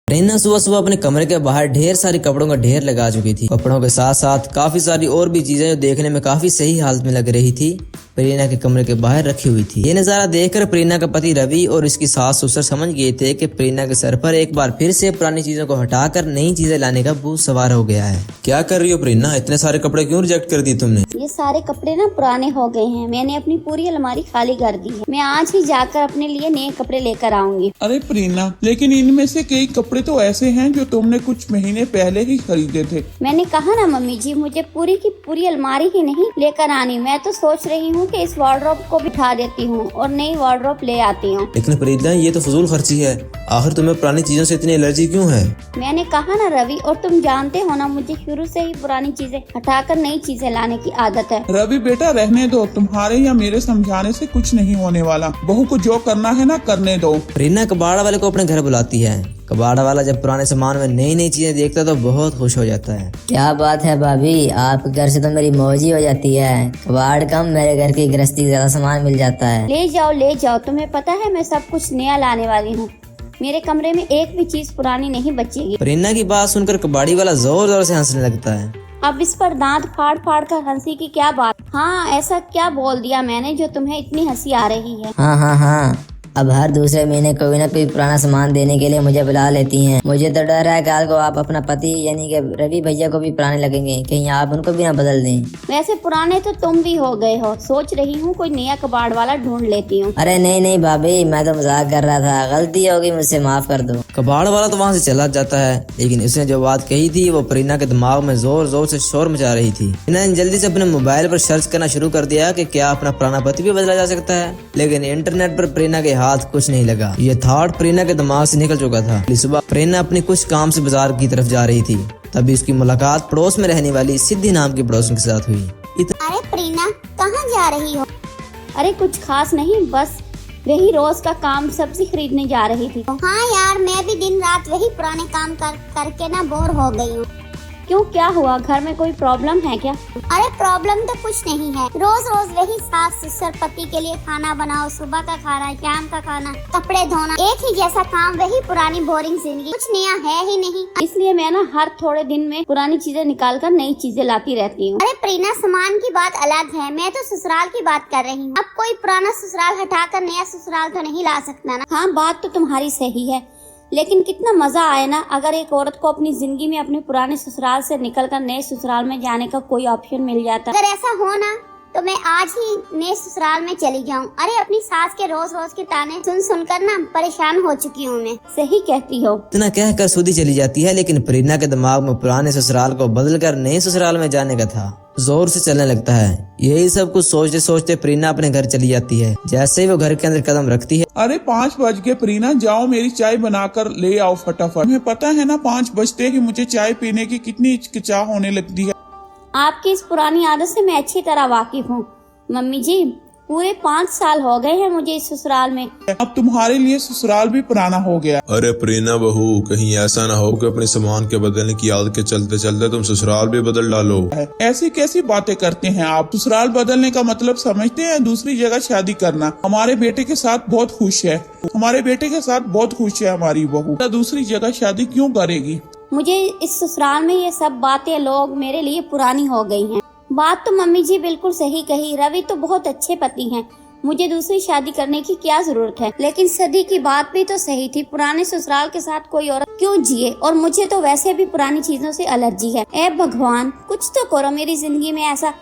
प्रेरणा सुबह सुबह अपने कमरे के बाहर ढेर सारी कपड़ों का ढेर लगा चुकी थी। कपड़ों के साथ साथ काफी सारी और भी चीजें जो देखने में काफी सही हालत में लग रही थी प्रेरणा के कमरे के बाहर रखी हुई थी। ये नजारा देखकर प्रेरणा का पति रवि और इसकी सास ससुर समझ गए थे कि प्रेरणा के सर पर एक बार फिर से पुरानी चीजों को हटाकर नई चीजें लाने का भूत सवार हो गया है। क्या कर रही हो प्रेरणा? इतने सारे कपड़े क्यों रिजेक्ट कर दिए तुमने? ये सारे कपड़े ना पुराने हो गए हैं। मैंने अपनी पूरी अलमारी खाली कर दी है। मैं आज ही जाकर अपने लिए नए कपड़े लेकर आऊंगी। अरे प्रेरणा, लेकिन इनमें से कई कपड़े तो ऐसे हैं जो तुमने कुछ महीने पहले ही खरीदे थे। मैंने कहा ना मम्मी जी, मुझे पूरी की पूरी अलमारी ही नहीं लेकर आनी। मैं तो सोच रही हूँ कि इस वार्डरोब को बिठा देती हूँ और नई वार्डरोब ले आती हूँ। लेकिन प्रेरणा, ये तो फजूल खर्ची है। आखिर तुम्हें पुरानी चीजों से इतनी एलर्जी क्यों है? मैंने कहा ना रवि, और तुम जानते हो ना, मुझे शुरू से ही पुरानी चीजें हटाकर नई चीजें लाने की आदत है। रवि बेटा, रहने दो। तुम्हारे या मेरे समझाने से कुछ नहीं होने वाला। बहू को जो करना है ना करने दो। प्रेरणा कबाड़ा वाले को अपने घर बुलाती है। कबाड़ा वाला जब पुराने सामान में नई नई चीजें देखता है तो बहुत खुश हो जाता है। क्या बात है भाभी, आप घर से तो मेरी मौज ही हो जाती है। कबाड़ कम, मेरे घर की गृहस्थी ज्यादा सामान मिल जाता है। ले जाओ ले जाओ, तुम्हें पता है मैं सब कुछ नया लाने वाली हूँ। मेरे कमरे में एक भी चीज पुरानी नहीं बचेगी। प्रेरणा की बात सुनकर कबाड़ी वाला जोर जोर से हंसने लगता है। अब इस पर दांत फाड़ फाड़ कर हंसी की क्या बात? हाँ, ऐसा क्या बोल दिया मैंने जो तुम्हें इतनी हंसी आ रही है? हाँ, अब हर दूसरे महीने कोई ना कोई पुराना सामान देने के लिए मुझे बुला लेती हैं। मुझे तो डर है कल को आप अपना पति यानी कि रवि भैया को भी पुराने लगेंगे, कहीं आप उनको भी ना बदल दें। वैसे पुराने तो तुम भी हो गए हो। सोच रही हूँ कोई नया कबाड़ वाला ढूंढ लेती हूँ। अरे नहीं भाभी, मैं तो मजाक कर रहा था। गलती हो गई, मुझसे माफ कर दो। कबाड़ वाला तो वहाँ से चला जाता है, लेकिन उसने जो बात कही थी वो प्रेरणा के दिमाग में जोर जोर से शोर मचा रही थी। इन्होंने जल्दी से अपने मोबाइल पर सर्च करना शुरू कर दिया कि क्या अपना पुराना पति भी बदला जा सकता है, लेकिन इंटरनेट पर प्रेरणा के हाथ कुछ नहीं लगा। ये थॉट प्रेरणा के दिमाग से निकल चुका था। सुबह प्रेरणा अपने कुछ काम से बाजार की तरफ जा रही थी, तभी उसकी मुलाकात पड़ोस में रहने वाली सिद्धि नाम की पड़ोसन के साथ हुई। अरे प्रेरणा, कहाँ जा रही हो? अरे कुछ खास नहीं, बस वही रोज का काम, सब्जी खरीदने जा रही थी। हाँ यार, मैं भी दिन रात वही पुराने काम करके ना बोर हो गई हूँ। क्यों, क्या हुआ? घर में कोई प्रॉब्लम है क्या? अरे प्रॉब्लम तो कुछ नहीं है। रोज रोज वही सास ससुर पति के लिए खाना बनाओ, सुबह का खाना, शाम का खाना, कपड़े धोना, एक ही जैसा काम, वही पुरानी बोरिंग जिंदगी, कुछ नया है ही नहीं। इसलिए मैं ना हर थोड़े दिन में पुरानी चीजें निकाल कर नई चीजें लाती रहती हूँ। अरे प्रेरणा, सामान की बात अलग है, मैं तो ससुराल की बात कर रही हूँ। अब कोई पुराना ससुराल हटाकर नया ससुराल तो नहीं ला सकता ना। हाँ, बात तो तुम्हारी सही है, लेकिन कितना मजा आए ना अगर एक औरत को अपनी जिंदगी में अपने पुराने ससुराल से निकलकर नए ससुराल में जाने का कोई ऑप्शन मिल जाता। अगर ऐसा हो ना तो मैं आज ही नए ससुराल में चली जाऊं। अरे अपनी सास के रोज रोज के ताने सुन सुनकर ना परेशान हो चुकी हूँ मैं। सही कहती हो। इतना कहकर सुधी चली जाती है, लेकिन प्रेरणा के दिमाग में पुराने ससुराल को बदलकर नए ससुराल में जाने का था। जोर से चलने लगता है। यही सब कुछ सोचते सोचते प्रेरणा अपने घर चली जाती है। जैसे ही वो घर के अंदर कदम रखती है, अरे 5 बज गए प्रेरणा, जाओ मेरी चाय बनाकर ले आओ फटाफट। तुम्हें पता है ना 5 बजते ही मुझे चाय पीने की कितनी हिचकिचाहट होने लगती है। आपकी इस पुरानी आदत से मैं अच्छी तरह वाकिफ हूँ मम्मी जी। पूरे 5 साल हो गए हैं मुझे इस ससुराल में। अब तुम्हारे लिए ससुराल भी पुराना हो गया। अरे प्रेरणा बहू, कहीं ऐसा ना हो कि अपने सामान के बदलने की आदत के चलते चलते तुम ससुराल भी बदल डालो। ऐसी कैसी बातें करते हैं आप? ससुराल बदलने का मतलब समझते हैं दूसरी जगह शादी करना। हमारे बेटे के साथ बहुत खुश है, हमारी बहू। दूसरी जगह शादी क्यों करेगी? मुझे इस ससुराल में ये सब बातें लोग मेरे लिए पुरानी हो गई हैं। बात तो मम्मी जी बिल्कुल सही कही। रवि तो बहुत अच्छे पति हैं, मुझे दूसरी शादी करने की क्या जरूरत है। लेकिन सदी की बात भी तो सही थी, पुराने ससुराल के साथ कोई औरत क्यों जिए? और मुझे तो वैसे भी पुरानी चीजों से एलर्जी है। ऐ भगवान, कुछ तो करो मेरी जिंदगी में ऐसा।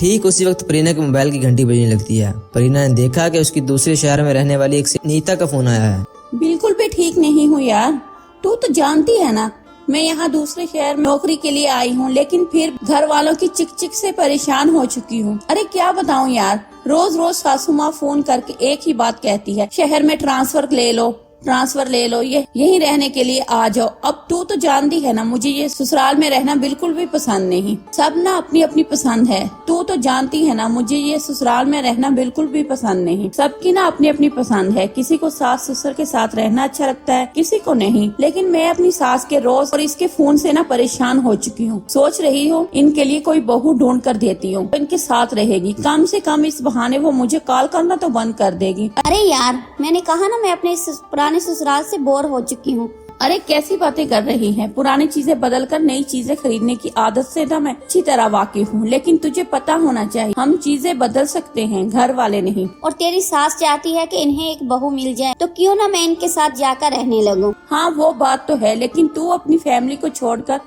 ठीक उसी वक्त प्रेरणा के मोबाइल की घंटी बजने लगती है। प्रेरणा ने देखा कि उसकी दूसरे शहर में रहने वाली एक नीता का फोन आया है। बिल्कुल भी ठीक नहीं हूँ यार, तू तो जानती है ना मैं यहाँ दूसरे शहर में नौकरी के लिए आई हूँ, लेकिन फिर घर वालों की चिक चिक से परेशान हो चुकी हूँ। अरे क्या बताऊँ यार, रोज रोज सासू माँ फोन करके एक ही बात कहती है, शहर में ट्रांसफर ले लो, ये यहीं रहने के लिए आ जाओ। अब तू तो जानती है ना, मुझे ये ससुराल में रहना बिल्कुल भी पसंद नहीं। सब ना अपनी अपनी पसंद है। तू तो जानती है ना, मुझे ये ससुराल में रहना बिल्कुल भी पसंद नहीं। सबकी ना अपनी अपनी पसंद है। किसी को सास ससुर के साथ रहना अच्छा लगता है, किसी को नहीं। लेकिन मैं अपनी सास के रोज और इसके फोन से ना परेशान हो चुकी हूँ। सोच रही हूँ इनके लिए कोई बहू ढूंढ कर देती हूँ, इनके साथ रहेगी। कम से कम इस बहाने वो मुझे कॉल करना तो बंद कर देगी। अरे यार, मैंने कहा ना मैं अपने पुराने ससुराल से बोर हो चुकी हूँ। अरे कैसी बातें कर रही हैं? पुरानी चीजें बदल कर नई चीजें खरीदने की आदत से ना मैं अच्छी तरह वाकिफ हूँ, लेकिन तुझे पता होना चाहिए हम चीजें बदल सकते हैं, घर वाले नहीं। और तेरी सास चाहती है कि इन्हें एक बहू मिल जाए, तो क्यों ना मैं इनके साथ जाकर रहने लगूं। हाँ वो बात तो है, लेकिन तू अपनी फैमिली को छोड़कर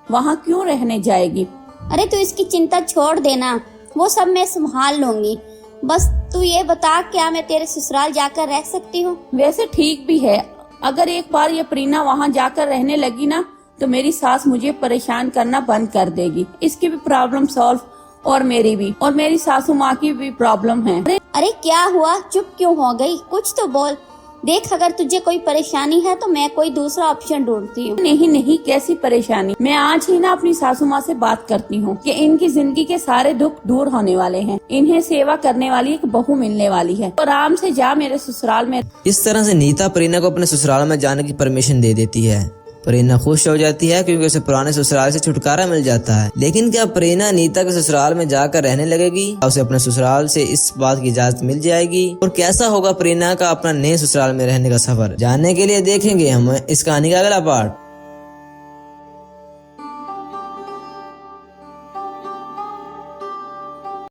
वहाँ क्यों रहने जाएगी? अरे तू इसकी चिंता छोड़ देना, वो सब मैं संभाल लूंगी। बस तू ये बता, क्या मैं तेरे ससुराल जाकर रह सकती हूँ? वैसे ठीक भी है, अगर एक बार ये प्रीना वहाँ जाकर रहने लगी ना तो मेरी सास मुझे परेशान करना बंद कर देगी। इसकी भी प्रॉब्लम सॉल्व और मेरी भी, और मेरी सासू माँ की भी प्रॉब्लम है। अरे क्या हुआ, चुप क्यों हो गई? कुछ तो बोल। देख, अगर तुझे कोई परेशानी है तो मैं कोई दूसरा ऑप्शन ढूंढती हूँ। नहीं नहीं, कैसी परेशानी? मैं आज ही ना अपनी सासू माँ से बात करती हूँ कि इनकी जिंदगी के सारे दुख दूर होने वाले हैं, इन्हें सेवा करने वाली एक बहू मिलने वाली है। तो आराम से जा मेरे ससुराल में। इस तरह से नीता प्रीना को अपने ससुराल में जाने की परमिशन दे देती है। प्रीना खुश हो जाती है क्योंकि उसे पुराने ससुराल से छुटकारा मिल जाता है। लेकिन क्या प्रीना नीता के ससुराल में जाकर रहने लगेगी? उसे अपने ससुराल से इस बात की इजाजत मिल जाएगी? और कैसा होगा प्रीना का अपना नए ससुराल में रहने का सफर? जानने के लिए देखेंगे हम इस कहानी का अगला पार्ट।